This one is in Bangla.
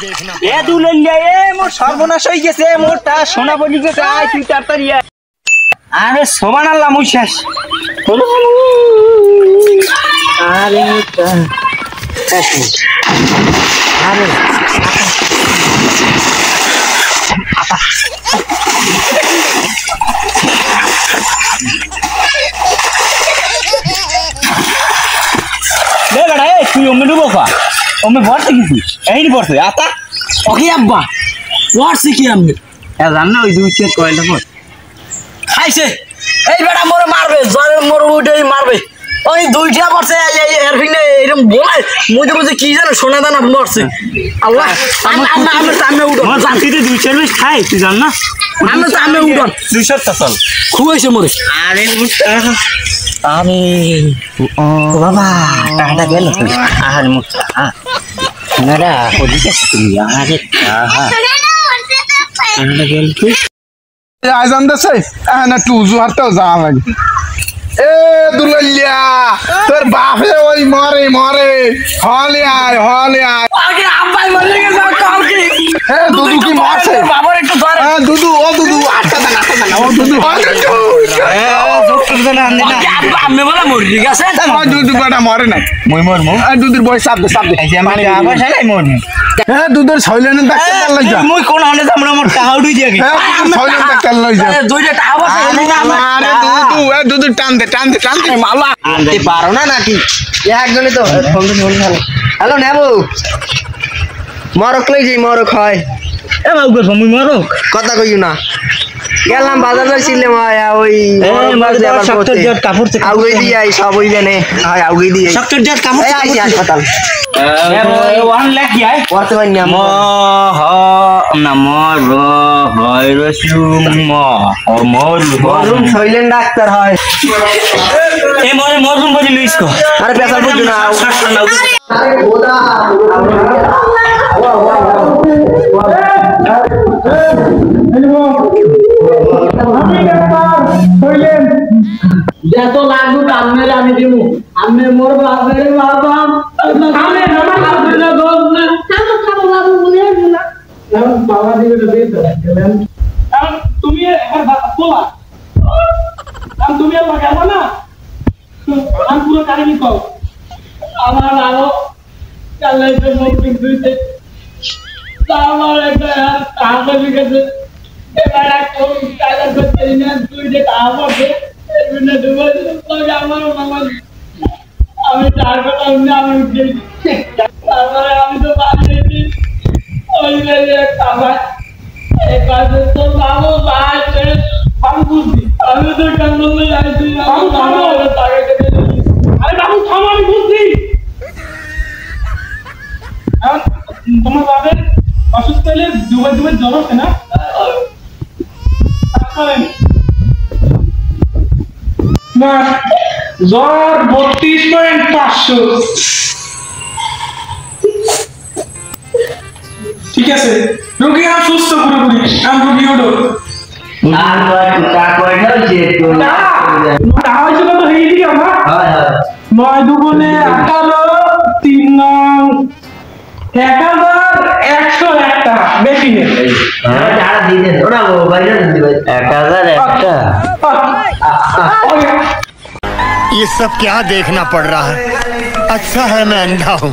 देखना এ দুললিয়া এ মোর সর্বনাশ হই গেছে মোরটা সোনা বলি গেছে আয় তুই তাড়াতাড়ি আয় আরে সুবহানাল্লাহ মুই শেষ আরে মোরটা আরে বেটা এ তুই ওমে ডুবো পা ওমে ভরতে কিছু এই পড়ছে আতা ওকে আব্বা ওয়ার্সি কি আমি এ জান না ওই দুই চেক কয়টা পড় খাইছে এই বেটা মোরে মারবে জরে মোর উঠেই মারবে ওই দুইটা পড়ছে এর ফিনে এরকম বলে মুজে মুজে কি জানো সোনা দানা পড়ছে আল্লাহ আমি সামনে উঠো মোর জানতিতে দুই সার্ভিস খাই তুই জান না আমি সামনে উঠো 200 টা চল খুয়াইছে মোরে আরে আরে ও বাবা টাকাটা গেল তো আরে মুখটা নারা ওদিকে তুমি আরে আহা টাকাটা গেল কি আজান দেছে না টুজু হারতেও যাওয়া লাগে এ দুললিয়া তোর বাপে ওই মরে মরে হলে আয় আগে আব্বাই মরে গেছে কালকে হে দুদু কি মারছে বাবার একটু ধরে হ্যাঁ দুদু ও দুদু আটটা না ও দুদু এ ডক্টর জানা আনলে না আব্বা আমি বলে মরে গেছে ও দুদু বেটা মরে নাই মই মরমু দুদুর বয়স চাপ দে এই যে আমি আবার শালাই মরমু হ্যাঁ দুদুর ছয়লেনে ডাক্তার কাল লই যা মই কোন হলে আমরা মোর টাকা উড়ি দিয়ে হ্যাঁ ছয়লেনে ডাক্তার লই যা দুইটা টাকা বসে আরে দুদু এ দুদু টান দে মালা আনতে পারো না নাকি একজনই তো ফোন তো বলি হ্যালো নেবো মরক লই যাই মরক হয় এ বাবু গো মই মরক কথা কইও না গেলাম বাজার যাইছিলে মায়া ওই সত্তর জট কাপড় আউগে দিয়ে আই সব হইবে নে হয় আউগে দিয়ে সত্তর জট কাপড় এই আইছি হাসপাতাল ওয়ান লাখ কি আই বর্তমান নাম ম হ নম র হয় রসুম ম মরুম শৈলেন ডাক্তার হয় এ মরে মরুম বলি লইস কো আরে পেশাল বুঝু না আরে গোদা যত লাগু কামনে আমি দিমু আমি মোর বাপের বাবা আমি আমার বাপের দোষ না খাবো বাবু বলে না বাবা দিবে তো দিতে গেলেন তুমি একবার বলা তুমি আর লাগাব না আমি পুরো কাহিনী কও আমার আরো কালাইতে মুখ দিতে আমার একটা টাকা লিখেছে এবার কোন টাকা করতে না তুই যে টাকা পড়ছে এমনি দেবো আমার মামা আমি টাকা কথা আমি তারপরে আমি তো বাড়িয়েছি ওই টাকা এই কাজে তো বাবু বাড়ছে আমি বুঝছি আমি তো কেন বললে যাইছি টাকা কেটে আরে বাবু থামো আমি বুঝছি তোমার বাবার অসুস্থ হলে দুবার জ্বর আছে না জ্বর 32.500 ঠিক আছে রোগী আর সুস্থ পুরোপুরি আমি রোগী ওঠো নয় দুগুণে 18 3 1101 টাকা বেশি নেই ये सब क्या देखना पड़ रहा है अच्छा है मैं अंधा हूँ